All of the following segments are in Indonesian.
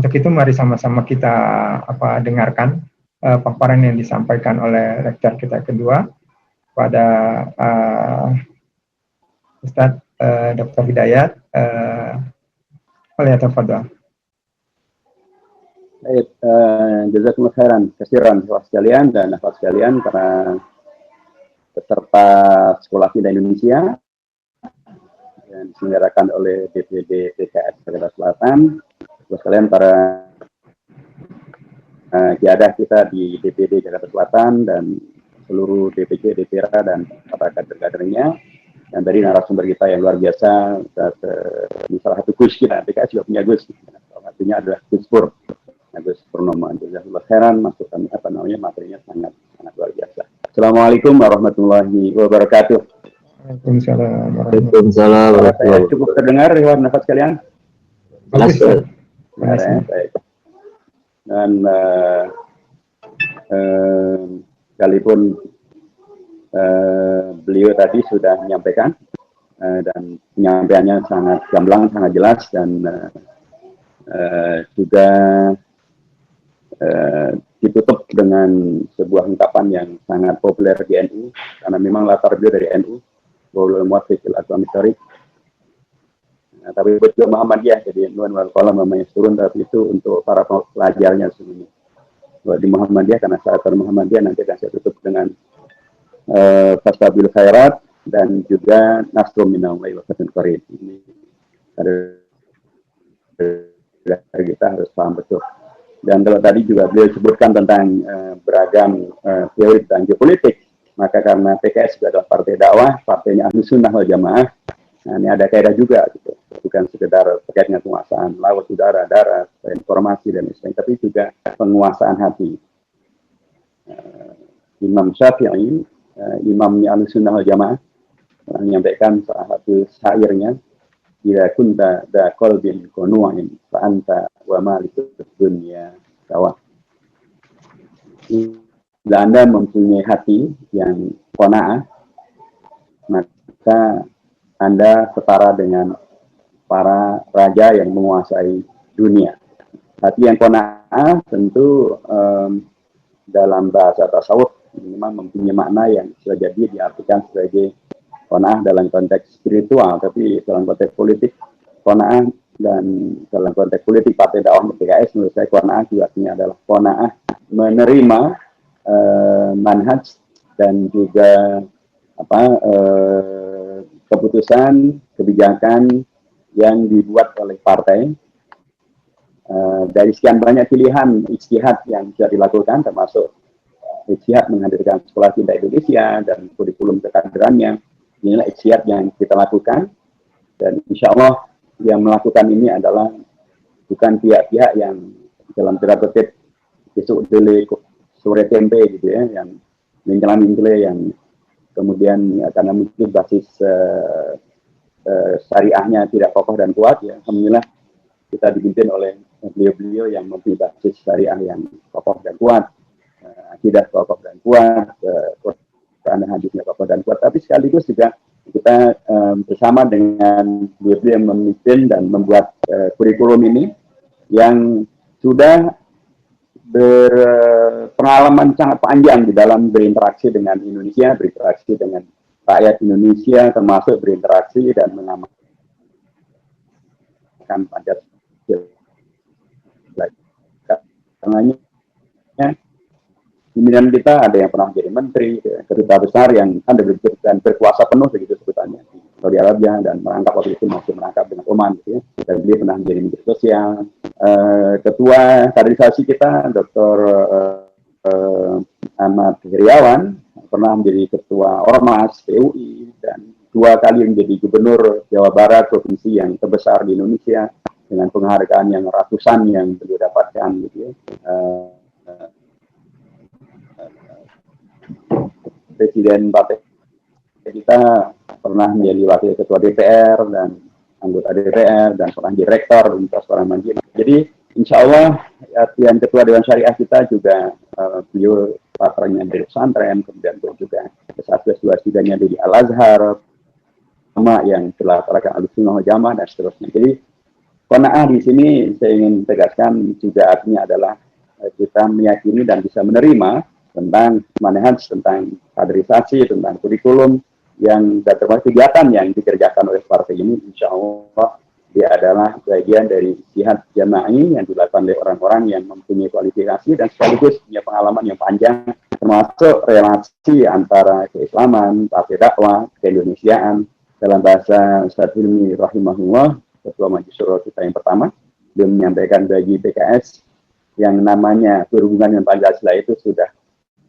Untuk itu mari sama-sama kita dengarkan paparan yang disampaikan oleh rektor kita kedua pada Ustadz Dr. Hidayat. Tafadhol. Baik, jazakumullah khairan kasiran Bapak sekalian dan Bapak sekalian para peserta Sekolah Pindah Indonesia yang diselenggarakan oleh DPD PKS Jakarta Selatan, Bapak sekalian para kiadah kita di DPD Jakarta Selatan dan seluruh DPC, DPRA dan para kader-kadernya, dan dari narasumber kita yang luar biasa, salah satu Gus kita, PKS juga punya Gus, salah satunya adalah Gus Pur. Agus Purnomo, jazakallahu khairan, masukan materinya sangat luar biasa. Assalamualaikum warahmatullahi wabarakatuh. Waalaikumsalam. Waalaikumsalam. Cukup terdengar riwayat nafas kalian? Baik. Baik. Dan sekalipun beliau tadi sudah menyampaikan dan penyampaiannya sangat gamblang, sangat jelas, dan juga ditutup dengan sebuah ungkapan yang sangat populer di NU, karena memang latar beliau dari NU, Waulul Muwaffiq al-Aqwam Thoriq. Tapi betul Muhammadiyah, jadi nuan wal qalam namanya turun, tapi itu untuk para pelajarnya sebenarnya. Di Muhammadiyah, karena saat Muhammadiyah nanti akan saya tutup dengan Fastabil Khairat dan juga Nasrum Minallahi wa Fatun Qarib. Ini kita harus paham betul. Dan kalau tadi juga beliau sebutkan tentang beragam teori dan geopolitik, maka karena PKS juga adalah partai dakwah, partainya Ahlus Sunnah wal Jamaah, nah ini ada kaidah juga, gitu. Bukan sekedar terkait dengan penguasaan laut, udara, darat, informasi dan sebagainya, tapi juga penguasaan hati. Imam Syafi'i, imamnya Ahlus Sunnah wal Jamaah, menyampaikan salah satu syairnya, "Jika kunta da qalbin qanu'in fa anta wa malikud dunya sawa." Bila Anda mempunyai hati yang qanaah, maka Anda setara dengan para raja yang menguasai dunia. Hati yang qanaah tentu dalam bahasa tasawuf memang mempunyai makna yang bisa jadi diartikan sebagai qanaah dalam konteks spiritual, tapi dalam konteks politik qanaah, dan dalam konteks politik partai dakwah PKS menurut saya qanaah juga artinya adalah qanaah menerima manhaj dan juga keputusan kebijakan yang dibuat oleh partai dari sekian banyak pilihan ijtihad yang bisa dilakukan, termasuk ijtihad menghadirkan Sekolah Pindah Indonesia dan kurikulum kekaderannya. Inilah ijtihad yang kita lakukan, dan insya Allah yang melakukan ini adalah bukan pihak-pihak yang dalam tanda kutip besok dele sore tempe gitu ya, yang menjelang-menjelang, yang kemudian karena mungkin basis syariahnya tidak kokoh dan kuat, ya alhamdulillah kita dipimpin oleh beliau-beliau yang mempunyai basis syariah yang kokoh dan kuat, akidah kokoh dan kuat, karena hadisnya kokoh dan kuat, tapi sekaligus juga kita bersama dengan beliau yang memimpin dan membuat kurikulum ini yang sudah berpengalaman sangat panjang di dalam berinteraksi dengan Indonesia, berinteraksi dengan rakyat Indonesia, termasuk berinteraksi dan mengamalkan Pancasila. Karenanya pimpinan kita ada yang pernah menjadi menteri, keduta besar yang kan berkuasa penuh begitu sebutannya di Saudi Arabia, dan merangkap waktu itu masih merangkap dengan Oman gitu ya. Dan dia pernah menjadi menteri sosial. Ketua kaderisasi kita Dr. Ahmad Heriawan pernah menjadi ketua Ormas PUI dan 2 kali menjadi gubernur Jawa Barat, provinsi yang terbesar di Indonesia, dengan penghargaan yang ratusan yang beliau dapatkan gitu ya. Presiden partai kita pernah menjadi wakil ketua DPR dan anggota DPR dan seorang direktur Universitas Paramadina. Jadi insya Allah latihan ketua Dewan Syariah kita juga beliau patranya dari pesantren, kemudian juga S1 S2-nya dari Al Azhar, sama yang telah terapkan Ahlus Sunnah wal Jamaah dan seterusnya. Jadi Qanaah di sini saya ingin tegaskan juga artinya adalah kita meyakini dan bisa menerima tentang manhaj, tentang kaderisasi, tentang kurikulum yang termasuk kegiatan yang dikerjakan oleh partai ini, insya Allah dia adalah bagian dari jihad jama'i yang dilakukan oleh orang-orang yang mempunyai kualifikasi dan sekaligus punya pengalaman yang panjang, termasuk relasi antara keislaman, partai dakwah, keindonesiaan. Dalam bahasa Ustaz Hilmi rahimahullah, Ketua Majelis Syuro kita yang pertama, dia menyampaikan bagi PKS yang namanya berhubungan dengan Pancasila itu sudah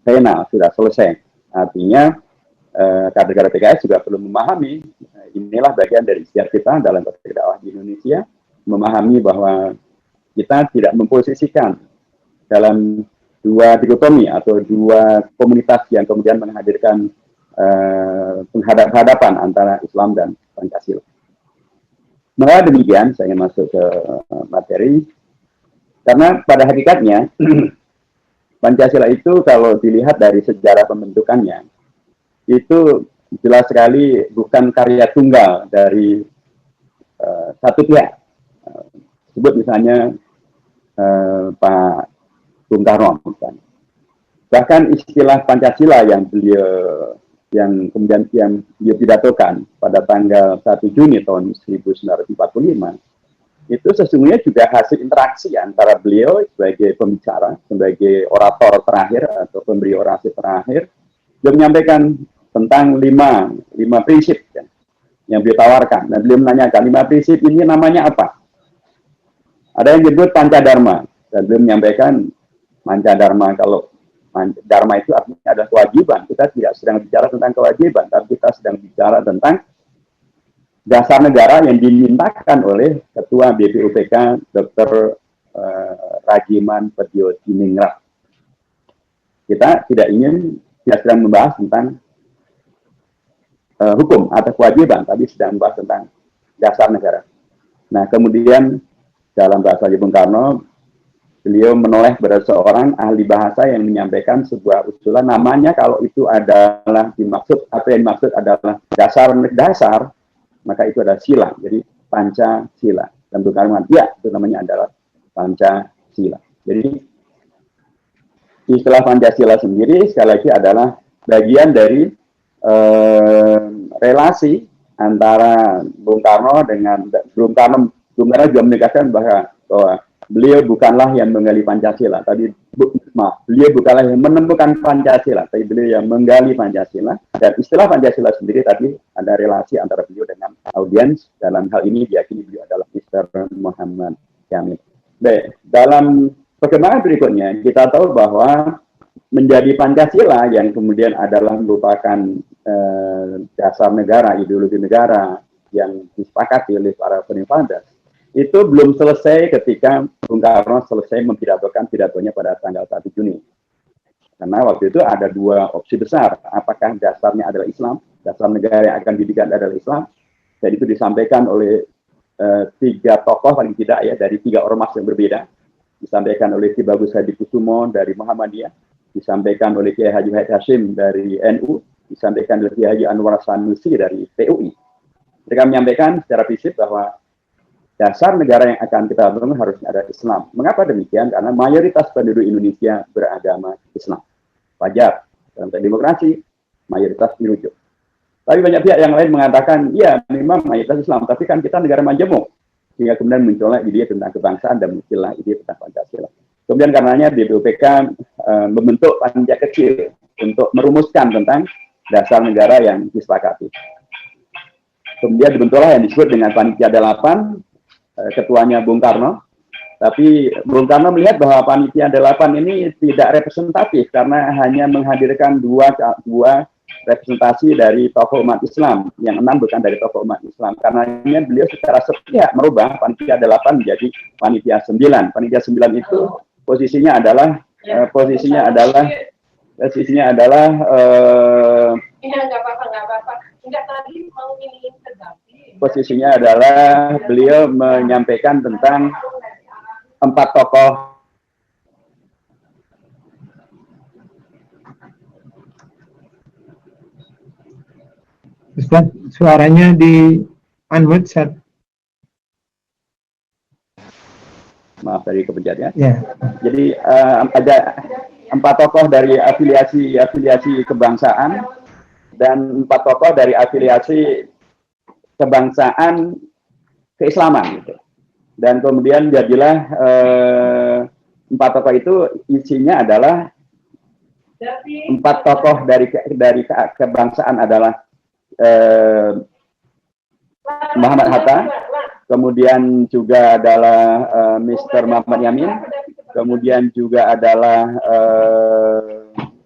final, sudah selesai. Artinya kader-kader PKS juga perlu memahami inilah bagian dari ikhtiar kita dalam praktek dakwah di Indonesia, memahami bahwa kita tidak memposisikan dalam dua dikotomi atau dua komunitas yang kemudian menghadirkan penghadap-hadapan antara Islam dan Pancasila. Maka demikian, saya ingin masuk ke materi, karena pada hakikatnya Pancasila itu kalau dilihat dari sejarah pembentukannya, itu jelas sekali bukan karya tunggal dari satu pihak. Sebut misalnya Pak Bung Karno. Misalnya. Bahkan istilah Pancasila yang yang kemudian yang dia pidatokan pada tanggal 1 Juni tahun 1945, itu sesungguhnya juga hasil interaksi antara beliau sebagai pembicara, sebagai orator terakhir atau pemberi orasi terakhir, dia menyampaikan tentang lima prinsip ya, yang beliau tawarkan. Dan beliau menanyakan 5 prinsip ini namanya apa? Ada yang disebut Pancadharma, dan beliau menyampaikan Pancadharma, kalau Dharma itu artinya adalah kewajiban. Kita tidak sedang bicara tentang kewajiban, tapi kita sedang bicara tentang dasar negara yang dimintakan oleh Ketua BPUPK Dr. Rajiman Pediodiningrat. Kita tidak sedang membahas tentang hukum atau kewajiban, tapi sedang membahas tentang dasar negara. Nah, kemudian dalam bahasa Bung Karno, beliau menoleh pada seorang ahli bahasa yang menyampaikan sebuah usulan, namanya kalau itu adalah dimaksud, atau yang dimaksud adalah dasar, maka itu adalah sila, jadi Pancasila. Dan Bung Karno, ya, itu namanya adalah Pancasila. Jadi istilah Pancasila sendiri sekali lagi adalah bagian dari relasi antara Bung Karno dengan Bung Karno juga menegaskan bahwa beliau bukanlah yang menggali Pancasila, tapi beliau bukanlah yang menemukan Pancasila, tapi beliau yang menggali Pancasila. Dan istilah Pancasila sendiri tadi ada relasi antara beliau dengan audiens. Dalam hal ini diyakini beliau adalah Mr. Muhammad Kamil. Baik, dalam perkembangan berikutnya kita tahu bahwa menjadi Pancasila yang kemudian adalah merupakan dasar negara, ideologi negara yang disepakati oleh para penempatan, itu belum selesai ketika Bung Karno selesai mempidatokan pidatonya pada tanggal 1 Juni. Karena waktu itu ada 2 opsi besar. Apakah dasarnya adalah Islam, dasar negara yang akan dididik adalah Islam, dan itu disampaikan oleh 3 tokoh paling tidak ya, dari 3 ormas yang berbeda. Disampaikan oleh Ki Bagus Hadi Kusumo dari Muhammadiyah, disampaikan oleh Kiai Haji Wahid Hasyim dari NU, disampaikan oleh Kiai Haji Anwar Sanusi dari PUI. Mereka menyampaikan secara prinsip bahwa dasar negara yang akan kita bangun harusnya ada Islam. Mengapa demikian? Karena mayoritas penduduk Indonesia beragama Islam. Wajar, dalam demokrasi, mayoritas dirujuk. Tapi banyak pihak yang lain mengatakan, ya memang mayoritas Islam, tapi kan kita negara majemuk. Sehingga kemudian muncullah ide tentang kebangsaan dan muncullah ide tentang Pancasila. Kemudian karenanya BPUPK membentuk panitia kecil untuk merumuskan tentang dasar negara yang disepakati. Kemudian dibentuklah yang disebut dengan Panitia 8, ketuanya Bung Karno, tapi Bung Karno melihat bahwa Panitia 8 ini tidak representatif karena hanya menghadirkan dua representasi dari tokoh umat Islam, yang 6 bukan dari tokoh umat Islam. Karenanya beliau secara sepihak merubah Panitia 8 menjadi Panitia 9. Panitia 9 itu posisinya adalah posisinya adalah beliau menyampaikan tentang 4 tokoh. Ustaz, suaranya di unmute, Ustaz. maaf dari kepencet ya. Yeah. Jadi ada 4 tokoh dari afiliasi kebangsaan dan 4 tokoh dari afiliasi kebangsaan keislaman gitu. Dan kemudian jadilah 4 tokoh itu isinya adalah 4 tokoh dari kebangsaan adalah Muhammad Hatta, kemudian juga adalah Mr. Muhammad Yamin, kemudian juga adalah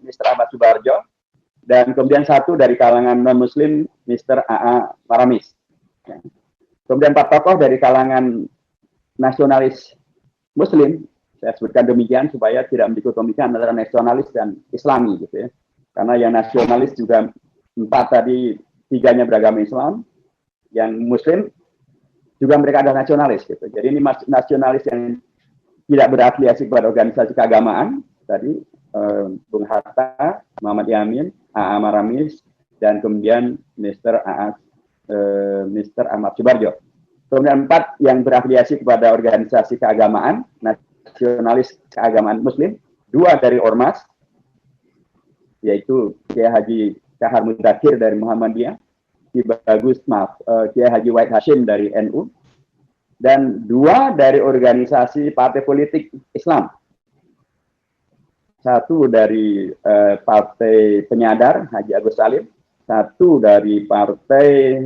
Mr. Ahmad Subarjo, dan kemudian 1 dari kalangan non-muslim Mr. A.A. Maramis. Kemudian 4 tokoh dari kalangan nasionalis muslim, saya sebutkan demikian supaya tidak mendikotomikan antara nasionalis dan islami gitu ya. Karena yang nasionalis juga 4 tadi, 3-nya beragama Islam, yang muslim juga mereka ada nasionalis gitu. Jadi ini nasionalis yang tidak berafiliasi kepada organisasi keagamaan tadi, Bung Hatta, Muhammad Yamin, A.A. Maramis, dan kemudian Mr. Ahmad Subarjo. Kemudian 4 yang berafiliasi kepada organisasi keagamaan, nasionalis keagamaan muslim, 2 dari Ormas, yaitu Kiai Haji Kahar Mudzakkir dari Muhammadiyah, Kiai Haji Wahid Hashim dari NU, dan 2 dari organisasi partai politik Islam. 1 dari Partai Penyadar, Haji Agus Salim, 1 dari Partai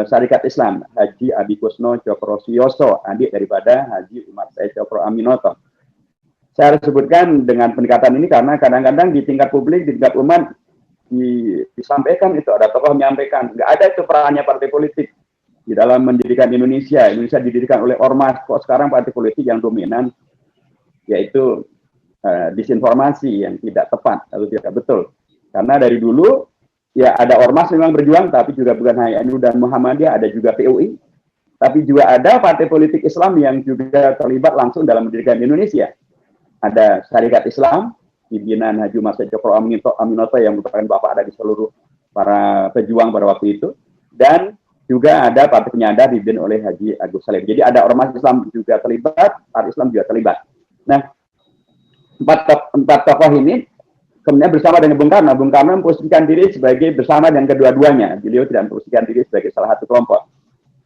Syarikat Islam, Haji Adi Kusno Cokrosioso, adik daripada Haji Umar Said Cokro Aminoto. Saya harus sebutkan dengan pendekatan ini karena kadang-kadang di tingkat publik, di tingkat umat, disampaikan itu, ada tokoh menyampaikan, nggak ada itu perannya partai politik di dalam mendirikan Indonesia. Indonesia didirikan oleh ormas, kok sekarang partai politik yang dominan, yaitu disinformasi yang tidak tepat atau tidak betul. Karena dari dulu ya ada ormas memang berjuang, tapi juga bukan hanya NU dan Muhammadiyah, ada juga PUI, tapi juga ada partai politik Islam yang juga terlibat langsung dalam mendirikan Indonesia. Ada Syarikat Islam, pimpinan Haji Umar Said Cokro Aminoto yang merupakan bapak dari seluruh para pejuang pada waktu itu, dan juga ada Partai Penyadar dipimpin oleh Haji Agus Salim. Jadi ada ormas Islam juga terlibat, partai Islam juga terlibat. Nah, 4 tokoh ini kemudian bersama dengan Bung Karno. Bung Karno memposisikan diri sebagai bersama dengan kedua-duanya. Beliau tidak memposisikan diri sebagai salah satu kelompok.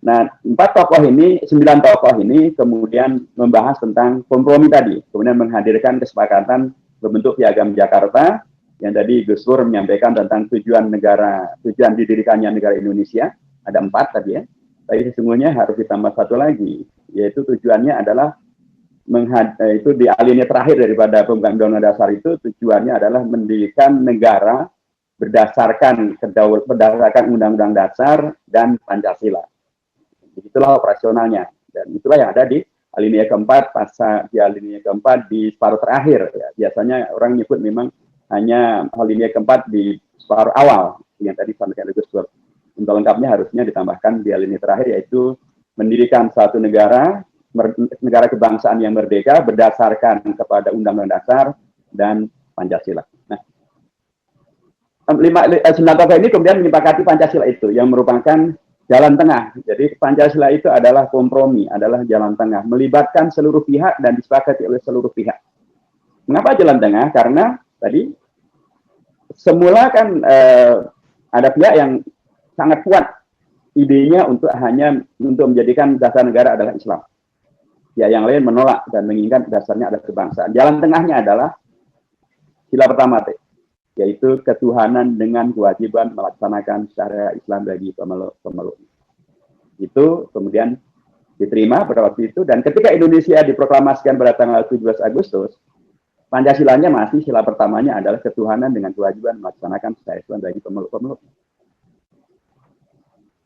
Nah, 9 tokoh ini kemudian membahas tentang kompromi tadi. Kemudian menghadirkan kesepakatan berbentuk Piagam Jakarta yang tadi Gus Dur menyampaikan tentang tujuan didirikannya negara Indonesia. Ada 4 tadi ya. Tapi sesungguhnya harus ditambah 1 lagi, yaitu tujuannya adalah itu di alinea terakhir daripada pembukaan Undang-Undang Dasar itu, tujuannya adalah mendirikan negara berdasarkan Undang-Undang Dasar dan Pancasila. Itulah operasionalnya, dan itulah yang ada di alinea keempat, di separuh terakhir. Ya. Biasanya orang nyebut memang hanya alinea keempat di separuh awal yang tadi disampaikan oleh Gus Dur. Untuk lengkapnya harusnya ditambahkan di alinea terakhir, yaitu mendirikan suatu negara kebangsaan yang merdeka berdasarkan kepada Undang-Undang Dasar dan Pancasila. Nah, 9 tokoh ini kemudian menyepakati Pancasila itu yang merupakan jalan tengah. Jadi Pancasila itu adalah kompromi, adalah jalan tengah, melibatkan seluruh pihak dan disepakati oleh seluruh pihak. Mengapa jalan tengah? Karena tadi semula kan ada pihak yang sangat kuat idenya untuk menjadikan dasar negara adalah Islam. Ya, yang lain menolak dan menginginkan dasarnya adalah kebangsaan. Jalan tengahnya adalah sila pertama, yaitu ketuhanan dengan kewajiban melaksanakan syariat Islam bagi pemeluk. Itu kemudian diterima pada waktu itu, dan ketika Indonesia diproklamasikan pada tanggal 17 Agustus, Pancasilanya masih sila pertamanya adalah ketuhanan dengan kewajiban melaksanakan syariat Islam bagi pemeluk.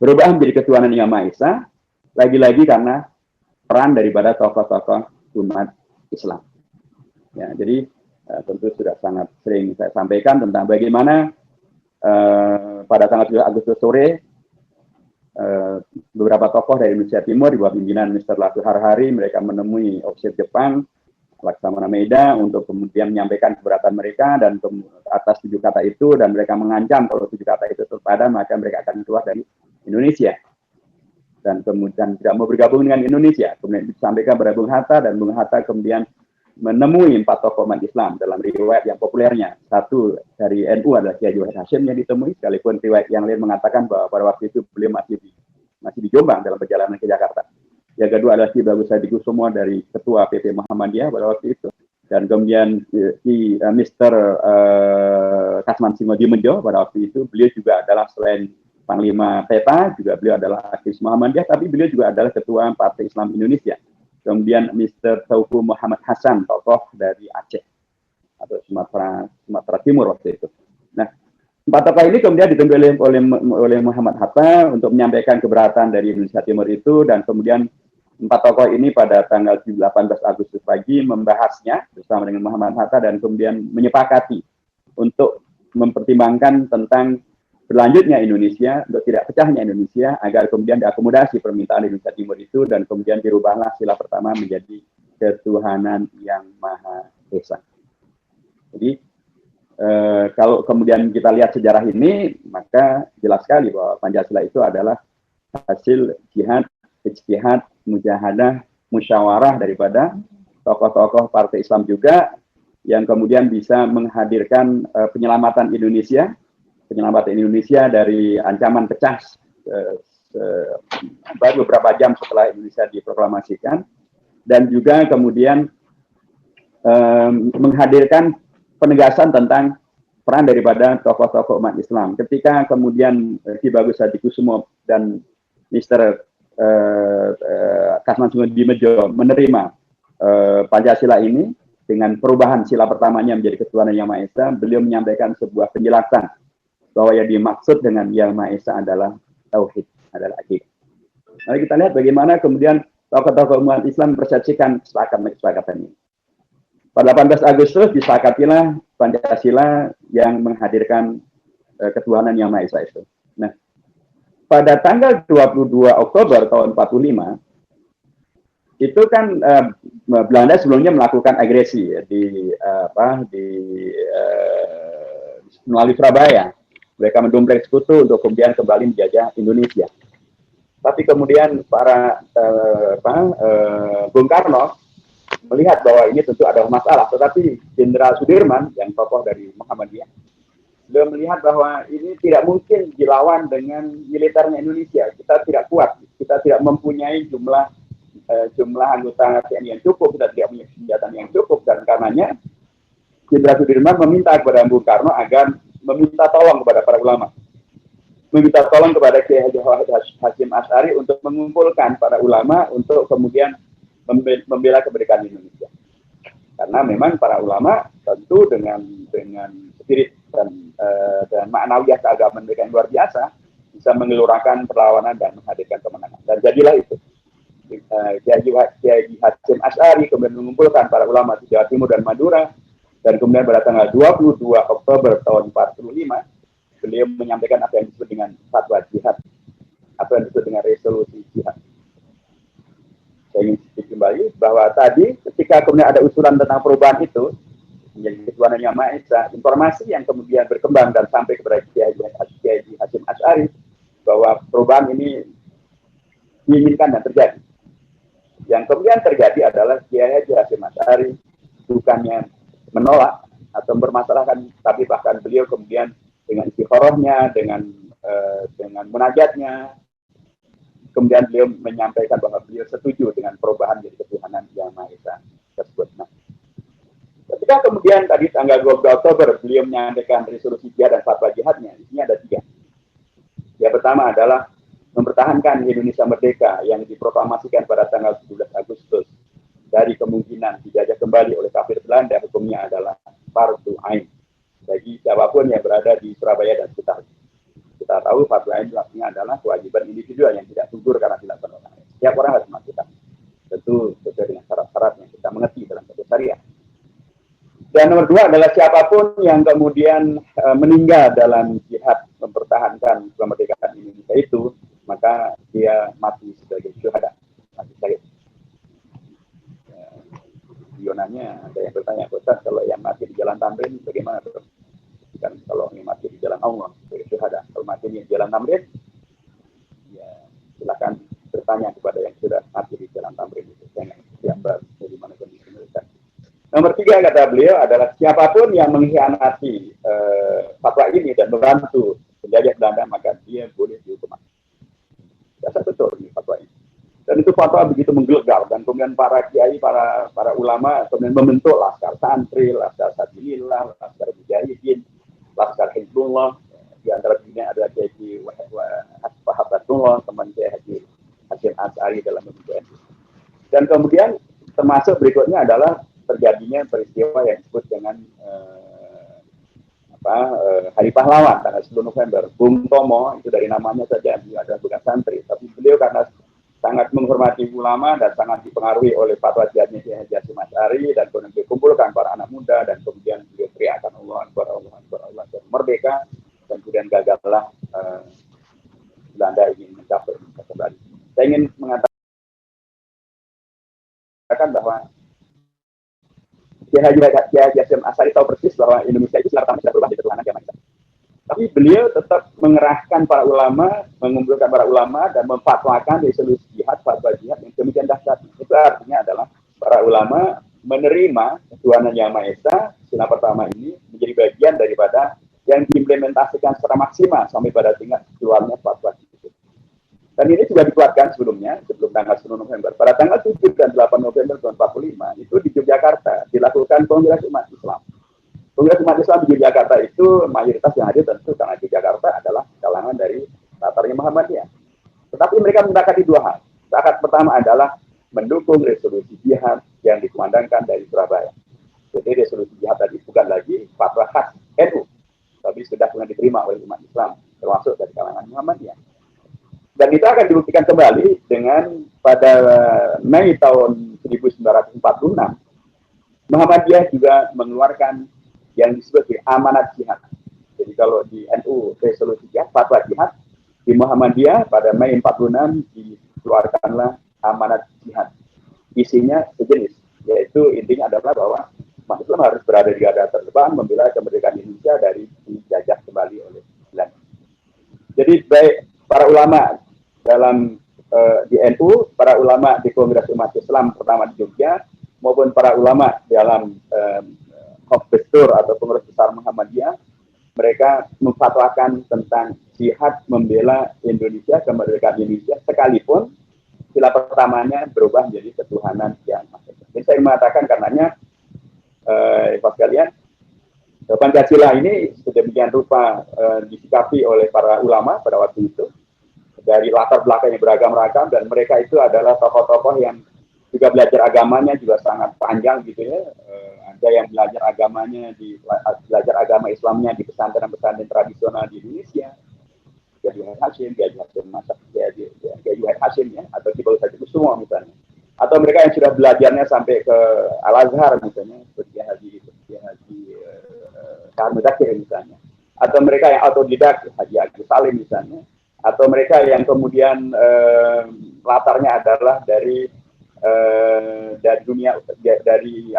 Berubah menjadi ketuhanan yang Maha Esa, lagi-lagi karena peran daripada tokoh-tokoh umat Islam. Ya, jadi tentu sudah sangat sering saya sampaikan tentang bagaimana pada tanggal 7 Agustus sore beberapa tokoh dari Indonesia Timur di bawah pimpinan Mr. Latur Harhari mereka menemui ofisir Jepang Laksamana Maeda untuk kemudian menyampaikan keberatan mereka dan atas 7 kata itu, dan mereka mengancam kalau 7 kata itu terpadam maka mereka akan keluar dari Indonesia. dan kemudian tidak mau bergabung dengan Indonesia. Kemudian disampaikan kepada Bung Hatta, dan Bung Hatta kemudian menemui 4 tokoh umat Islam dalam riwayat yang populernya. Satu dari NU adalah Kiai Haji Hashim yang ditemui, sekalipun riwayat yang lain mengatakan bahwa pada waktu itu beliau masih di Jombang dalam perjalanan ke Jakarta. Yang kedua adalah Ki Bagus Hadikusumo dari Ketua PP Muhammadiyah pada waktu itu. Dan kemudian Mr. Kasman Singodimejo pada waktu itu, beliau juga adalah selain Panglima PETA, juga beliau adalah aktivis Muhammadiyah, tapi beliau juga adalah Ketua Partai Islam Indonesia. Kemudian Mr. Tauku Muhammad Hasan, tokoh dari Aceh atau Sumatera Timur waktu itu. Nah, 4 tokoh ini kemudian ditemui oleh Muhammad Hatta untuk menyampaikan keberatan dari Indonesia Timur itu, dan kemudian 4 tokoh ini pada tanggal 18 Agustus pagi membahasnya bersama dengan Muhammad Hatta, dan kemudian menyepakati untuk mempertimbangkan tentang berlanjutnya Indonesia, untuk tidak pecahnya Indonesia, agar kemudian diakomodasi permintaan Indonesia Timur itu, dan kemudian dirubahlah sila pertama menjadi ketuhanan yang Maha Esa. Jadi kalau kemudian kita lihat sejarah ini, maka jelas sekali bahwa Pancasila itu adalah hasil jihad, ijtihad, mujahadah, musyawarah daripada tokoh-tokoh partai Islam juga, yang kemudian bisa menghadirkan penyelamatan Indonesia dari ancaman pecah baru beberapa jam setelah Indonesia diproklamasikan, dan juga kemudian menghadirkan penegasan tentang peran daripada tokoh-tokoh umat Islam. Ketika kemudian Ki Bagus Hadikusumo dan Mr. Kasman Singodimejo menerima Pancasila ini dengan perubahan sila pertamanya menjadi ketuhanan yang Maha Esa, beliau menyampaikan sebuah penjelasan bahwa yang dimaksud dengan Yang Maha Esa adalah tauhid, adalah akidah. Mari kita lihat bagaimana kemudian tokoh-tokoh umat Islam mempersepsikan kesepakatan ini. Pada 18 Agustus disepakatilah Pancasila yang menghadirkan ketuhanan Yang Maha Esa itu. Nah, pada tanggal 22 Oktober tahun 45 itu kan Belanda sebelumnya melakukan agresi ya, melalui Surabaya. Mereka mendompleng sekutu untuk kemudian kembali menjajah Indonesia. Tapi kemudian Bung Karno melihat bahwa ini tentu ada masalah. Tetapi Jenderal Sudirman yang tokoh dari Muhammadiyah, beliau melihat bahwa ini tidak mungkin dilawan dengan militernya Indonesia. Kita tidak kuat, kita tidak mempunyai jumlah anggota TNI yang cukup, kita tidak punya senjata yang cukup, dan karenanya Jenderal Sudirman meminta kepada Bung Karno agar meminta tolong kepada para ulama, meminta tolong kepada Kiai Haji Hashim Asy'ari untuk mengumpulkan para ulama untuk kemudian membela kemerdekaan Indonesia. Karena memang para ulama tentu dengan spirit dan maknawiyah keagamaan mereka yang luar biasa bisa mengelurakan perlawanan dan menghadirkan kemenangan. Dan jadilah itu. Kiai Hashim Asy'ari kemudian mengumpulkan para ulama di Jawa Timur dan Madura, dan kemudian pada tanggal 22 Oktober tahun 45 beliau menyampaikan apa yang disebut dengan fatwa jihad, apa yang disebut dengan resolusi jihad. Saya ingin kembali bahwa tadi ketika kemudian ada usulan tentang perubahan itu menjadi ketuhanan Yang Maha Esa, informasi yang kemudian berkembang dan sampai kepada Kiai Hashim Asy'ari bahwa perubahan ini diinginkan dan terjadi. Yang kemudian terjadi adalah Kiai Hashim Asy'ari bukannya menolak atau mempermasalahkan, tapi bahkan beliau kemudian dengan istikharahnya, dengan munajatnya, kemudian beliau menyampaikan bahwa beliau setuju dengan perubahan dari ketuhanan Yang Maha Esa tersebut. Nah, ketika kemudian tadi tanggal 22 Oktober beliau menyampaikan resolusi jihad dan fatwa jihadnya, di sini ada 3. Yang pertama adalah mempertahankan Indonesia merdeka yang diproklamasikan pada tanggal 17 Agustus dari kemungkinan dijajah kembali oleh kafir Belanda. Hukumnya adalah fardu ain bagi siapapun yang berada di Surabaya dan sekitar. Kita tahu fardu ain artinya adalah kewajiban individual yang tidak gugur karena dilakukan orang lain. Setiap orang harus melakukan, tentu sesuai dengan syarat-syarat yang kita mengerti dalam syariat. Dan nomor 2 adalah siapapun yang kemudian meninggal dalam jihad mempertahankan kemerdekaan Indonesia itu, maka dia mati sebagai syuhada, mati syahid. Yonanya ada yang bertanya, Ustaz, kalau yang mati di jalan Tamrin bagaimana? Kan kalau yang mati di jalan Allah sebagai syuhada, kalau mati di jalan Tamrin, ya silakan tanya kepada yang sudah mati di jalan Tamrin itu, jangan diambil bagaimana kondisi mereka. Nomor 3 kata beliau adalah siapapun yang mengkhianati fatwa ini dan membantu penjajah Belanda maka dia boleh dihukum mati. Dasar betul ini fatwa ini. Dan itu fatwa begitu menggelegar dan kemudian para kiai, para ulama kemudian membentuk laskar santri, laskar sabilillah, laskar mujahidin, laskar hizbullah. Di antara ini ada Kiai Wahabatullah, teman saya Haji Hasyim Asy'ari dalam membentuk NU. Dan kemudian termasuk berikutnya adalah terjadinya peristiwa yang disebut dengan Hari Pahlawan tanggal 10 November. Bung Tomo itu dari namanya saja dia adalah bukan santri, tapi beliau karena sangat menghormati ulama dan sangat dipengaruhi oleh fatwa jihadnya Kiai Haji Hasyim Asy'ari dan kemudian dikumpulkan para anak muda dan kemudian beliau teriakan Allah Akbar, Allah Akbar, Allah Akbar, merdeka. Dan kemudian gagallah Belanda ingin mencapai kembali. Saya ingin mengatakan bahwa Kiai Haji Hasyim Asy'ari tahu persis bahwa Indonesia itu secara sudah berubah di ketuhanan agama Islam. Tapi beliau tetap mengerahkan para ulama, mengumpulkan para ulama dan memfatwakan resolusi jihad, fatwa jihad yang demikian dahsyat. Itu artinya adalah para ulama menerima ketuhanan Yang Maha Esa, sila pertama ini menjadi bagian daripada yang diimplementasikan secara maksimal sampai pada tingkat keluarnya fatwa itu. Dan ini juga dikuatkan sebelumnya, sebelum tanggal 10 November. Pada tanggal 7 dan 8 November tahun 45, itu di Yogyakarta dilakukan Kongres Umat Islam. Kongres Umat Islam di Yogyakarta itu mayoritas yang hadir tentu karena di Jakarta adalah kalangan dari latarnya Muhammadiyah. Tetapi mereka menyepakati dua hal. Sepakat pertama adalah mendukung resolusi jihad yang dikumandangkan dari Surabaya. Jadi resolusi jihad tadi bukan lagi fatwa khas NU, tapi sudah pernah diterima oleh umat Islam, termasuk dari kalangan Muhammadiyah. Dan itu akan dibuktikan kembali dengan pada Mei tahun 1946, Muhammadiyah juga mengeluarkan yang disebut sebagai amanat jihad. Jadi kalau di NU resolusi jihad, fatwa jihad, di Muhammadiyah pada Mei 46 dikeluarkanlah amanat jihad. Isinya sejenis, yaitu intinya adalah bahwa umat Islam harus berada di garda terdepan membela kemerdekaan Indonesia dari dijajah kembali oleh Belanda. Jadi baik para ulama dalam di NU, para ulama di Kongres Umat Islam pertama di Jogja, maupun para ulama dalam Bestur atau Pengurus Besar Muhammadiyah, mereka memfatwakan tentang jihad membela Indonesia, kemerdekaan Indonesia, sekalipun sila pertamanya berubah menjadi ketuhanan yang Maha Esa. Jadi saya mengatakan karenanya Bapak sekalian, Pancasila ini sedemikian rupa disikapi oleh para ulama pada waktu itu dari latar belakang yang beragam-ragam, dan mereka itu adalah tokoh-tokoh yang juga belajar agamanya juga sangat panjang gitu ya. Ada yang belajar agamanya belajar agama Islamnya di pesantren-pesantren tradisional di Indonesia. Kiai Hasyim, Kiai Hasyim ya, atau Kiai Hasyim semua misalnya. Atau mereka yang sudah belajarnya sampai ke Al-Azhar misalnya, seperti Haji Syahar Muzakir misalnya. Atau mereka yang autodidak, Haji Agus Salim misalnya. Atau mereka yang kemudian latarnya adalah dari dunia, dari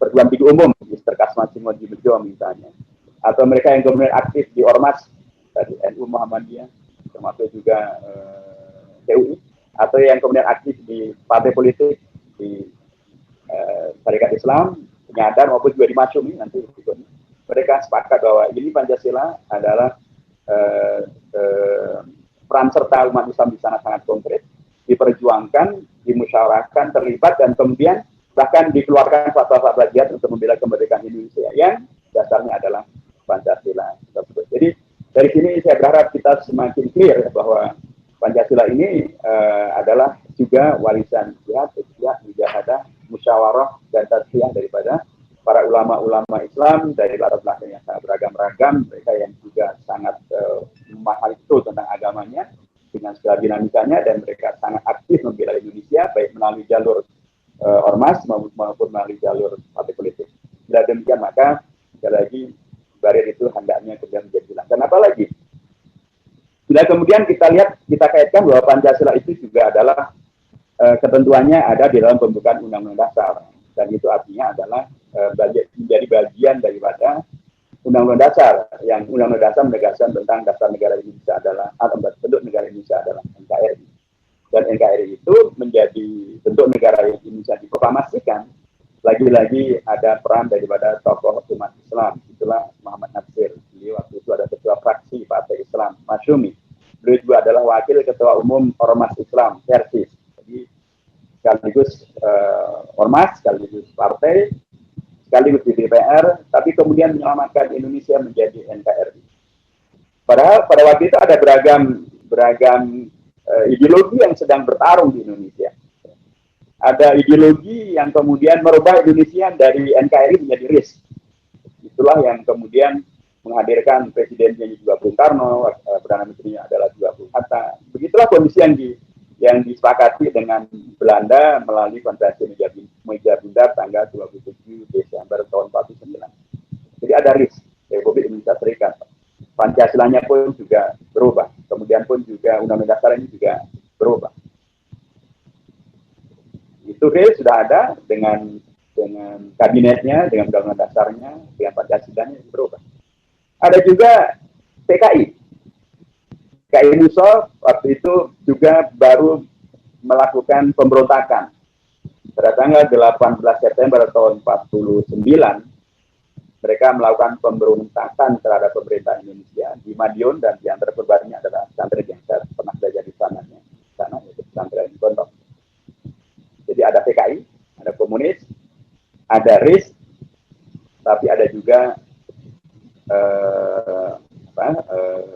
perguruan tinggi umum, Mr. Kasmat Simoji Bejo misalnya. Atau mereka yang kemudian aktif di Ormas dari NU Muhammadiyah, termasuk juga TUI, atau yang kemudian aktif di partai politik di Syarikat Islam, penyadar maupun juga di Masyumi nanti berikutnya. Mereka sepakat bahwa ini Pancasila adalah peran serta umat Islam di sana sangat konkret, diperjuangkan, dimusyawarahkan, terlibat, dan kemudian bahkan dikeluarkan fatwa-fatwa jihad untuk membela kemerdekaan Indonesia yang dasarnya adalah Pancasila. Jadi dari sini saya berharap kita semakin clear bahwa Pancasila ini adalah juga warisan jihad, mujahadah, musyawarah, dan tazkiyah daripada para ulama-ulama Islam dari latar belakang yang sangat beragam-ragam, mereka yang juga sangat memahami betul tentang agamanya dengan segala dinamikanya, dan mereka sangat aktif membela Indonesia baik melalui jalur ormas maupun melalui jalur partai politik. Bila demikian maka sekali lagi barir itu hendaknya kemudian menjadi hilang. Dan apalagi bila kemudian kita lihat, kita kaitkan bahwa Pancasila itu juga adalah ketentuannya ada di dalam pembukaan Undang-Undang Dasar, dan itu artinya adalah menjadi bagian daripada Undang-Undang Dasar, yang Undang-Undang Dasar menegaskan tentang dasar negara Indonesia adalah, atau bentuk negara Indonesia adalah NKRI. Dan NKRI itu menjadi bentuk negara Indonesia diproklamasikan, lagi-lagi ada peran daripada tokoh umat Islam, itulah Muhammad Natsir. Beliau waktu itu ada ketua fraksi Partai Islam, Masyumi. Beliau juga adalah wakil ketua umum Ormas Islam, Persis. Jadi sekaligus ormas, sekaligus partai, sekaligus di DPR, tapi kemudian menyelamatkan Indonesia menjadi NKRI. Padahal pada waktu itu ada beragam ideologi yang sedang bertarung di Indonesia. Ada ideologi yang kemudian merubah Indonesia dari NKRI menjadi RIS. Itulah yang kemudian menghadirkan presidennya juga Bung Karno, Perdana Menterinya adalah juga Bung Hatta. Begitulah kondisi yang disepakati dengan Belanda melalui konferensi meja bundar tanggal 27 Desember tahun 49. Jadi ada RIS, Republik Indonesia Serikat. Pancasilanya pun juga berubah. Kemudian pun juga Undang-Undang Dasar ini juga berubah. Itu RIS sudah ada dengan kabinetnya, dengan Undang-Undang Dasarnya, dengan Pancasilanya berubah. Ada juga PKI. PKI Musa waktu itu juga baru melakukan pemberontakan. Pada tanggal 18 September tahun 49, mereka melakukan pemberontakan terhadap pemerintah Indonesia di Madiun, dan di antara korbannya adalah pesantren yang saya pernah belajar di sana, yaitu pesantren Gondok. Jadi ada PKI, ada komunis, ada RIS, tapi ada juga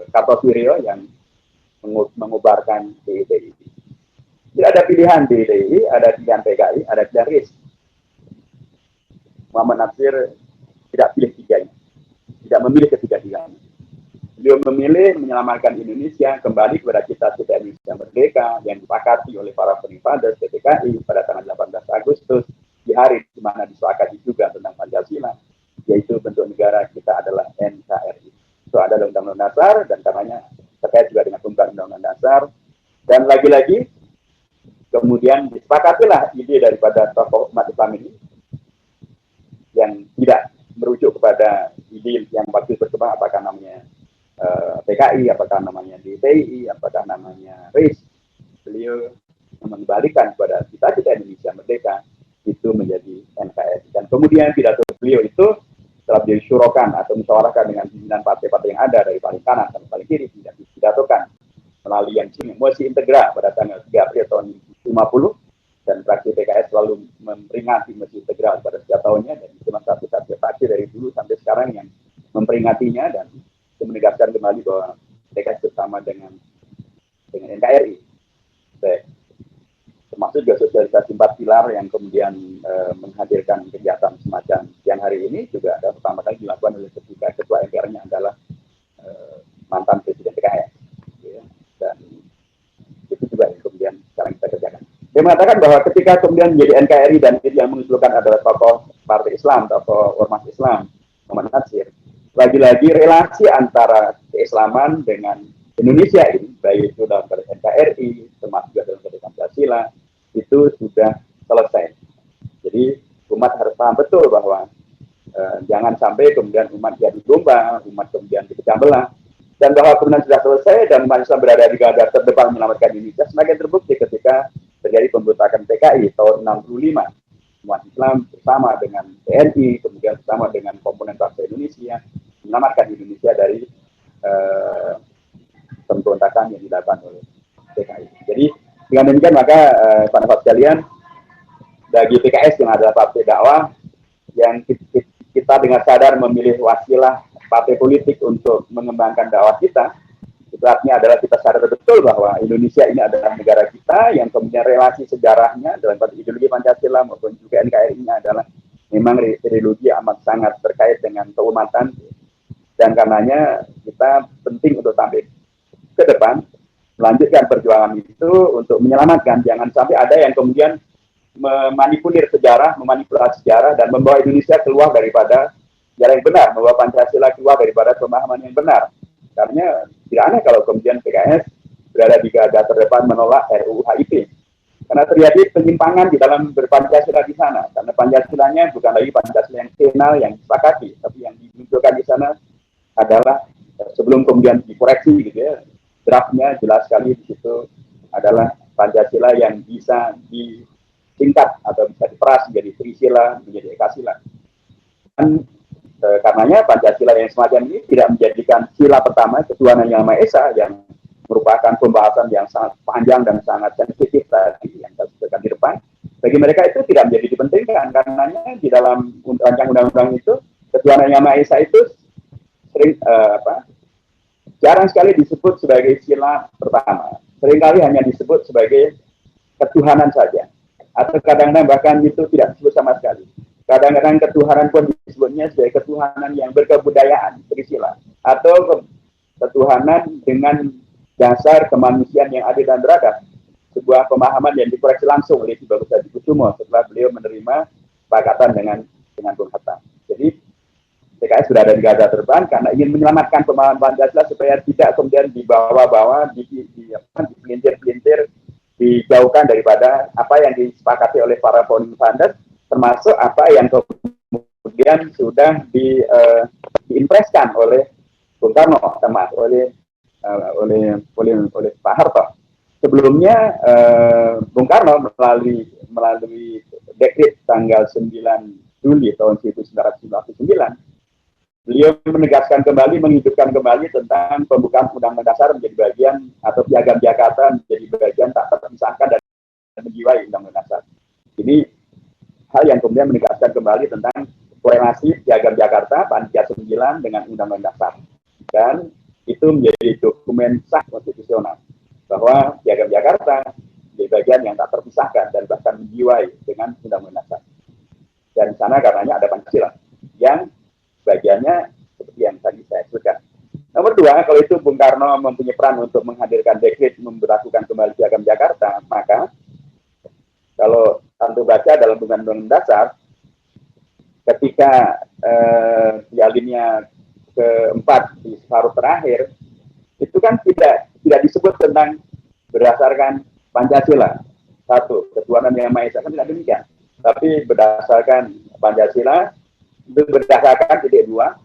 Kartosuwiryo yang mengubarkan DITI. Jadi ada pilihan DITI, ada pilihan PKI, ada pilihan RIS. Muhammad Natsir tidak pilih tiganya, tidak memilih ketiga-tiganya. Beliau memilih menyelamatkan Indonesia kembali kepada cita-cita Indonesia merdeka yang disepakati oleh para founding fathers PPKI pada tanggal 18 Agustus, di hari di mana disepakati juga tentang Pancasila, yaitu bentuk negara kita adalah NKRI. Itu adalah Undang-Undang Dasar, dan karenanya terkait juga dengan pembukaan Undang-Undang Dasar. Dan lagi-lagi kemudian disepakatilah ide daripada tokoh umat Islam ini yang tidak merujuk kepada ide yang waktu berkembang, apakah namanya PKI, apakah namanya DTI, apakah namanya RIS. Beliau mengembalikan kepada cita-cita Indonesia merdeka itu menjadi NKRI. Dan kemudian pidato beliau itu setelah beliau syurokan atau musyawarahkan dengan pimpinan partai-partai yang ada dari paling kanan sampai paling kiri, tidak dipidatokan melalui yang sini mosi integra pada tanggal 3 April tahun 50, dan fraksi PKS selalu memperingati mosi integra pada setiap tahunnya, dan itu salah satu fraksi dari dulu sampai sekarang yang memperingatinya, dan menegaskan kembali bahwa PKS bersama dengan NKRI. Termasuk juga sosialisasi 4 pilar yang kemudian menghadirkan kegiatan semacam siang hari ini juga ada pertama kali dilakukan oleh ketua MPR-nya adalah mantan Presiden PKS. Ya. Dan itu juga yang kemudian sekarang kita kerjakan. Dia mengatakan bahwa ketika kemudian menjadi NKRI dan yang mengusulkan adalah tokoh Partai Islam, tokoh Ormas Islam, Muhammad Natsir, lagi-lagi relasi antara keislaman dengan Indonesia ini, baik itu dalam konteks NKRI, termasuk juga dalam konteks Pancasila, itu sudah selesai. Jadi umat harus paham betul bahwa jangan sampai kemudian umat jadi domba, umat kemudian dipecah belah, dan bahwa kemudian sudah selesai dan umat Islam berada di garda terdepan menyelamatkan Indonesia semakin terbukti ketika terjadi pemberontakan PKI tahun 65. Umat Islam bersama dengan TNI, kemudian bersama dengan komponen bangsa Indonesia menyelamatkan Indonesia dari pemberontakan yang dilakukan oleh PKI. Jadi dengan demikian maka Pak Nafas sekalian, bagi PKS yang adalah partai dakwah yang kita dengan sadar memilih wasilah partai politik untuk mengembangkan dakwah kita, itu artinya adalah kita sadar betul bahwa Indonesia ini adalah negara kita yang kemudian relasi sejarahnya dalam ideologi Pancasila maupun juga NKRI-nya adalah memang ideologi amat sangat terkait dengan keumatan, dan karenanya kita penting untuk tampil ke depan melanjutkan perjuangan itu untuk menyelamatkan, jangan sampai ada yang kemudian memanipulasi sejarah dan membawa Indonesia keluar daripada jalan yang benar, membawa Pancasila keluar daripada pemahaman yang benar. Karena tidak aneh kalau kemudian PKS berada di garda terdepan menolak RUU HIP. Karena terjadi penyimpangan di dalam berpancasila di sana. Karena Pancasilanya bukan lagi Pancasila yang final, yang disepakati, tapi yang dimunculkan di sana adalah sebelum kemudian dikoreksi gitu ya, draftnya jelas sekali di situ adalah Pancasila yang bisa disingkat atau bisa diperas menjadi Trisila, menjadi Ekasila. Dan karenanya Pancasila yang semacam ini tidak menjadikan sila pertama ketuhanan yang Maha Esa yang merupakan pembahasan yang sangat panjang dan sangat sensitif tadi yang saya sebutkan di depan. Bagi mereka itu tidak menjadi dipentingkan karenanya di dalam rancangan undang-undang itu ketuhanan yang Maha Esa itu sering jarang sekali disebut sebagai sila pertama. Seringkali hanya disebut sebagai ketuhanan saja. Atau kadang-kadang bahkan itu tidak disebut sama sekali. Kadang-kadang ketuhanan pun disebutnya sebagai ketuhanan yang berkebudayaan, Trisila. Atau ketuhanan dengan dasar kemanusiaan yang adil dan beradab. Sebuah pemahaman yang dikoreksi langsung oleh Ki Bagus Hadikusumo setelah beliau menerima kesepakatan dengan Bung Hatta. Jadi PKS sudah ada di garda terdepan karena ingin menyelamatkan pemahaman Pancasila supaya tidak kemudian dibawa-bawa, dipelintir-pelintir, dijauhkan daripada apa yang disepakati oleh para founding fathers, termasuk apa yang kemudian sudah diimpreskan oleh Bung Karno, termasuk oleh Pak Harto. Sebelumnya Bung Karno melalui dekret tanggal 9 Juli tahun 1999, beliau menegaskan kembali, menghidupkan kembali tentang pembukaan Undang-Undang Dasar menjadi bagian atau Piagam Jakarta menjadi bagian tak terpisahkan dan menjiwai Undang-Undang Dasar. Ini hal yang kemudian menegaskan kembali tentang korelasi Piagam Jakarta Pancasila 9 dengan Undang-Undang Dasar. Dan itu menjadi dokumen sah konstitusional bahwa Piagam Jakarta menjadi bagian yang tak terpisahkan dan bahkan menjiwai dengan Undang-Undang Dasar. Dan di sana karenanya ada Pancasila yang bagiannya seperti yang tadi saya sebutkan. Nomor dua, kalau itu Bung Karno mempunyai peran untuk menghadirkan dekret memberlakukan kembali Piagam Jakarta, maka kalau tentu baca dalam Undang-Undang Dasar, ketika di alinea keempat di separuh terakhir, itu kan tidak disebut tentang berdasarkan Pancasila. Satu, ketuhanan yang Maha Esa, kan tidak demikian. Tapi berdasarkan Pancasila, itu berdasarkan titik dua,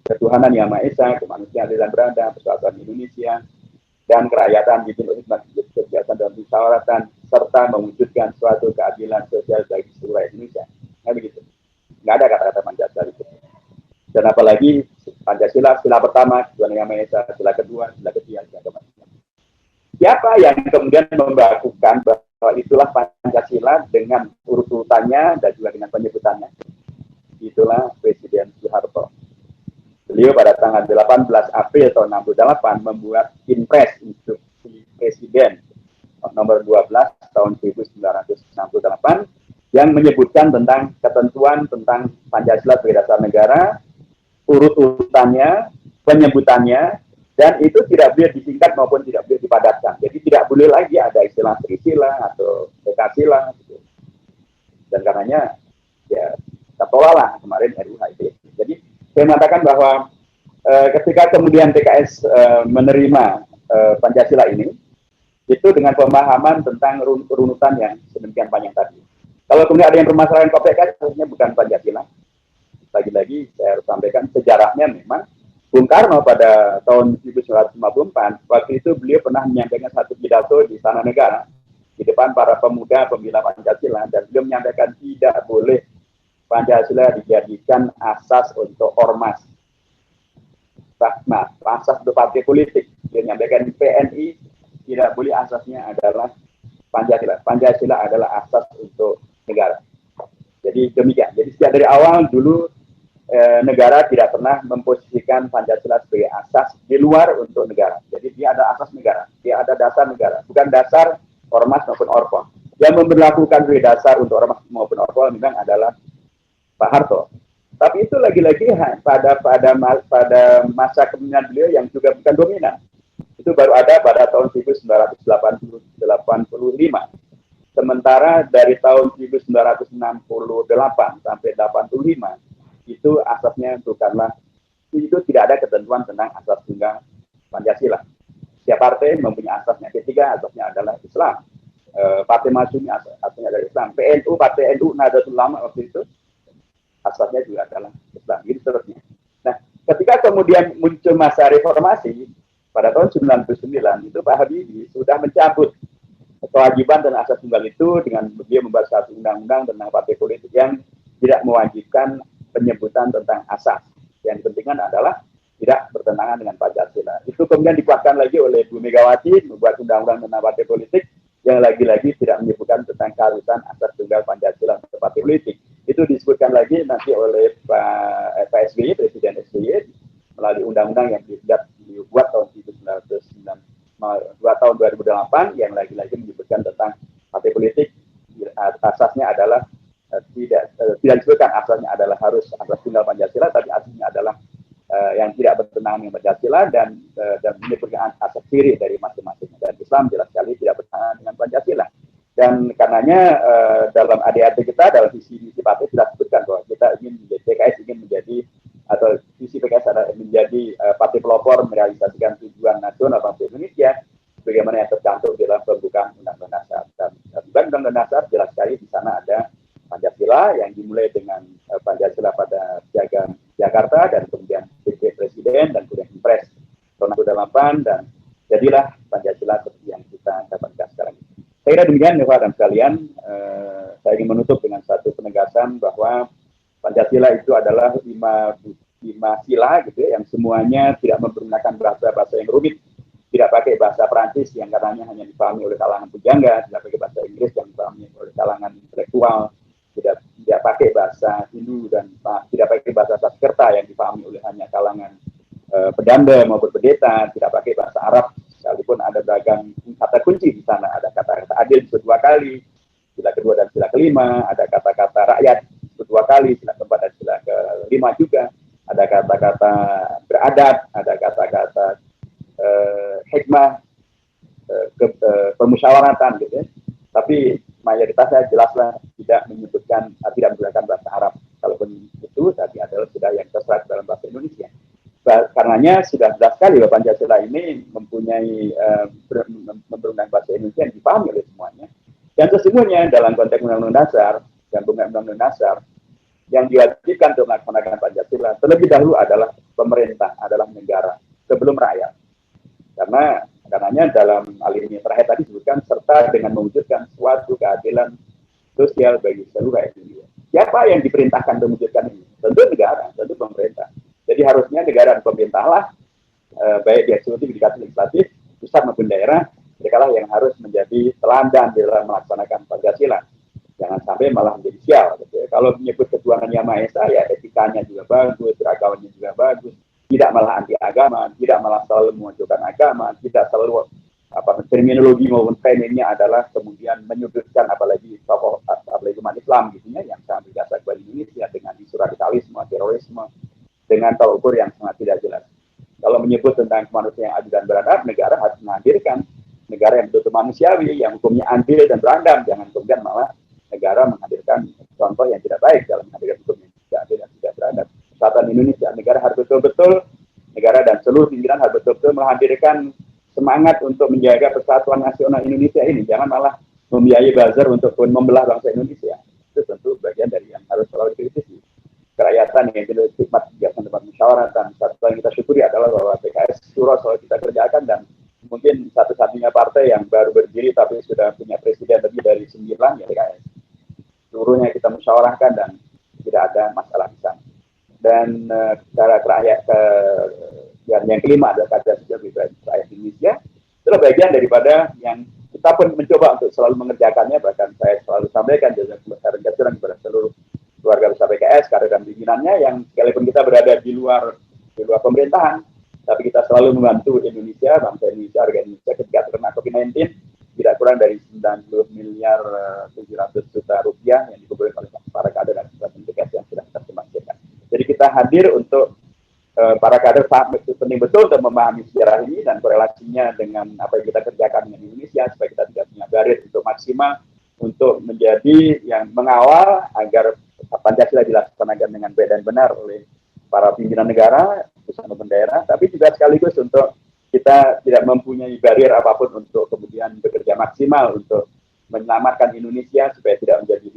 ketuhanan yang Maha Esa, kemanusiaan dan beradab, persatuan Indonesia, dan kerakyatan dipimpin hikmat kebiasaan dan musyawaratan, serta mewujudkan suatu keadilan sosial bagi seluruh Indonesia. Nah begitu. Nggak ada kata-kata Pancasila itu. Dan apalagi Pancasila, sila pertama, ketuhanan yang Maha Esa, sila kedua, sila ketiga, sila keempat. Siapa yang kemudian membakukan bahwa itulah Pancasila dengan urut-urutannya dan juga dengan penyebutannya? Itulah Presiden Soeharto. Beliau pada tanggal 18 April tahun 68 membuat Inpres Instruksi Presiden nomor 12 tahun 1968 yang menyebutkan tentang ketentuan tentang Pancasila sebagai dasar negara, urut-urutannya, penyebutannya, dan itu tidak boleh disingkat maupun tidak boleh dipadatkan. Jadi tidak boleh lagi ada istilah Trisila atau Ekasila. Gitu. Dan karenanya ya tertolaklah kemarin RUHP. Jadi saya mengatakan bahwa ketika kemudian PKS menerima Pancasila ini, itu dengan pemahaman tentang runutan yang sedemikian panjang tadi. Kalau kemudian ada yang permasalahan PKS, harusnya bukan Pancasila. Lagi-lagi saya harus sampaikan sejarahnya memang Bung Karno pada tahun 1954, waktu itu beliau pernah menyampaikan satu pidato di Istana Negara di depan para pemuda pembela Pancasila, dan beliau menyampaikan tidak boleh Pancasila dijadikan asas untuk ormas, asas untuk partai politik. Dia menyampaikan PNI tidak boleh asasnya adalah Pancasila. Pancasila adalah asas untuk negara. Jadi demikian. Jadi sejak dari awal dulu negara tidak pernah memposisikan Pancasila sebagai asas di luar untuk negara. Jadi dia ada asas negara, dia ada dasar negara, bukan dasar ormas maupun orpol. Yang memberlakukan sebagai dasar untuk ormas maupun orpol memang adalah Pak Harto. Tapi itu lagi-lagi pada masa kepemimpinan beliau yang juga bukan dominan. Itu baru ada pada tahun 1985. Sementara dari tahun 1968 sampai 85 itu asasnya bukanlah, itu tidak ada ketentuan tentang asas tunggal Pancasila. Setiap partai mempunyai asasnya. Ketiga asasnya adalah Islam. Partai Masyumi asasnya adalah Islam. PNU, Partai NU, Nahdlatul Ulama waktu itu asasnya juga adalah Islam. Gitu seterusnya. Nah, ketika kemudian muncul masa reformasi pada tahun 99 itu Pak Habibie sudah mencabut kewajiban dan asas tunggal itu dengan dia membuat satu undang-undang tentang partai politik yang tidak mewajibkan penyebutan tentang asas. Yang dipentingkan adalah tidak bertentangan dengan Pancasila. Itu kemudian dikuatkan lagi oleh Bu Megawati membuat undang-undang tentang partai politik yang lagi-lagi tidak menyebutkan tentang keharusan asas tunggal Pancasila untuk partai politik. Itu disebutkan lagi nanti oleh Pak SBY, Presiden SBY, melalui undang-undang yang dibuat tahun 2008 yang lagi-lagi menyebutkan tentang partai politik. Asasnya adalah tidak disebutkan asasnya adalah harus asas tunggal Pancasila, tapi asasnya adalah yang tidak bertentangan dengan Pancasila dan menyebutkan asas ciri dari masing-masing. Dan Islam jelas sekali tidak bertentangan dengan Pancasila. Dan karenanya dalam ADART kita, dalam visi partai sudah disebutkan bahwa kita ingin menjadi, PKS ingin menjadi, atau visi PKS adalah menjadi partai pelopor merealisasikan tujuan nasional bangsa Indonesia bagaimana yang tercantum dalam pembukaan Undang-Undang Dasar. Dan Undang-Undang Dasar jelas sekali di sana ada Pancasila yang dimulai dengan Pancasila pada Piagam Jakarta dan kemudian PP Presiden dan kemudian Impres tahun 2008 dan jadilah Pancasila seperti yang kita dapatkan sekarang. Saya kira demikian Bapak dan sekalian, saya ingin menutup dengan satu penegasan bahwa Pancasila itu adalah lima sila gitu ya, yang semuanya tidak menggunakan bahasa yang rumit, tidak pakai bahasa Perancis yang katanya hanya dipahami oleh kalangan pujangga, tidak pakai bahasa Inggris yang dipahami oleh kalangan intelektual, tidak pakai bahasa Hindu dan tidak pakai bahasa Sanskerta yang dipahami oleh hanya kalangan pedanda maupun pendeta, tidak pakai bahasa Arab sekalipun ada beragam kata kunci di sana, ada kata-kata adil disebut 2 kali, sila kedua dan sila kelima, ada kata-kata rakyat disebut 2 kali, sila keempat dan sila kelima juga, ada kata-kata beradab, ada kata-kata hikmah, permusyawaratan gitu ya. Tapi mayoritasnya jelaslah tidak menyebutkan, tidak menggunakan bahasa Arab. Kalaupun itu, tapi adalah sudah yang terserat dalam bahasa Indonesia. Karenanya sudah jelas sekali bahwa Pancasila ini mempunyai memperundang bahasa Indonesia yang dipahami oleh semuanya. Dan sesungguhnya dalam konteks Undang-Undang Dasar dan Undang-Undang Dasar yang diwajibkan untuk melaksanakan Pancasila terlebih dahulu adalah pemerintah, adalah negara sebelum rakyat. Karenanya dalam alinea terakhir tadi disebutkan serta dengan mewujudkan suatu keadilan sosial bagi seluruh rakyat Indonesia. Siapa yang diperintahkan untuk mewujudkan ini? Tentu negara, tentu pemerintah. Jadi harusnya negara dan pemerintah lah, baik di eksekutif, di legislatif, pusat maupun daerah, mereka lah yang harus menjadi teladan di dalam melaksanakan Pancasila. Jangan sampai malah menjadi sial. Gitu ya. Kalau menyebut ketuhanan Yang Maha Esa, ya etikanya juga bagus, beragamannya juga bagus. Tidak malah anti agama, tidak malah selalu memunculkan agama, tidak selalu terminologi maupun framingnya adalah kemudian menyudutkan apalagi tokoh apalagi umat Islam gitu ya, yang sangat berjasa kepada Indonesia dengan isu radikalisme, terorisme, dengan tolak ukur yang sangat tidak jelas. Kalau menyebut tentang kemanusiaan yang adil dan beradab, negara harus menghadirkan negara yang betul-betul manusiawi, yang hukumnya adil dan beradab, jangan kemudian malah negara menghadirkan contoh yang tidak baik dalam menghadirkan hukum yang tidak adil dan tidak beradab. Kesatuan Indonesia, negara harus betul-betul, negara dan seluruh pimpinan harus betul-betul menghadirkan semangat untuk menjaga persatuan nasional Indonesia ini. Jangan malah membiayai buzzer untuk membelah bangsa Indonesia. Itu tentu bagian dari yang harus selalu dikritisi. Kerakyatan yang tidak hikmat, kegiatan tempat musyawaratan. Satu yang kita syukuri adalah bahwa PKS Suro selalu kita kerjakan dan mungkin satu-satunya partai yang baru berdiri tapi sudah punya presiden lebih dari 9 ya PKS. Seluruhnya kita musyawarahkan dan tidak ada masalah di sana. Dan yang kelima adalah kajian sejarah rakyat Indonesia. Itulah bagian daripada yang kita pun mencoba untuk selalu mengerjakannya. Bahkan saya selalu sampaikan jajaran kepada seluruh keluarga besar PKS, kader dan pimpinannya yang sekalipun kita berada di luar pemerintahan, tapi kita selalu membantu Indonesia, bangsa Indonesia, warga Indonesia ketika terkena COVID-19 tidak kurang dari 90.700 miliar rupiah yang dikumpulkan oleh para kader dan PKS yang sudah kita termasukkan. Jadi kita hadir untuk para kader penting betul untuk memahami sejarah ini dan korelasinya dengan apa yang kita kerjakan dengan Indonesia supaya kita tidak punya barir untuk maksimal untuk menjadi yang mengawal agar Pancasila dilaksanakan dengan baik dan benar oleh para pimpinan negara, pusat maupun daerah, tapi juga sekaligus untuk kita tidak mempunyai barir apapun untuk kemudian bekerja maksimal untuk menyelamatkan Indonesia supaya tidak menjadi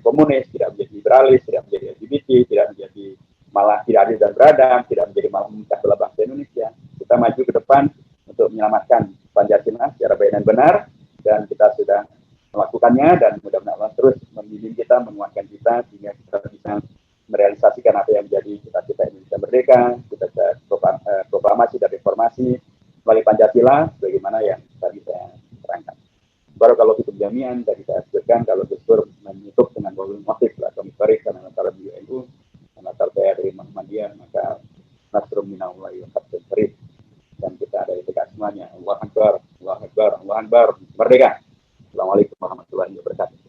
komunis, tidak menjadi liberalis, tidak menjadi LGBT, tidak menjadi malah tidak adil dan beradab, tidak menjadi malah memecah belah bangsa Indonesia. Kita maju ke depan untuk menyelamatkan Pancasila secara baik dan benar, dan kita sudah melakukannya, dan mudah-mudahan Allah terus membimbing kita, menguatkan kita, sehingga kita bisa merealisasikan apa yang menjadi cita-cita Indonesia merdeka, cita-cita proklamasi dan reformasi melalui Pancasila, bagaimana yang tadi saya terangkan. Baru kalau itu jaminan, tadi saya sebutkan, kalau Gusdur menutup dengan motif atau historik, karena antara beliau NU, dan antara saya dari Muhammadiyah, maka Nasrum minallahi wa fathun qarib, dan kita dari dekat semuanya. Allah Akbar, Allah Akbar, Allah Akbar, merdeka. Assalamualaikum warahmatullahi wabarakatuh.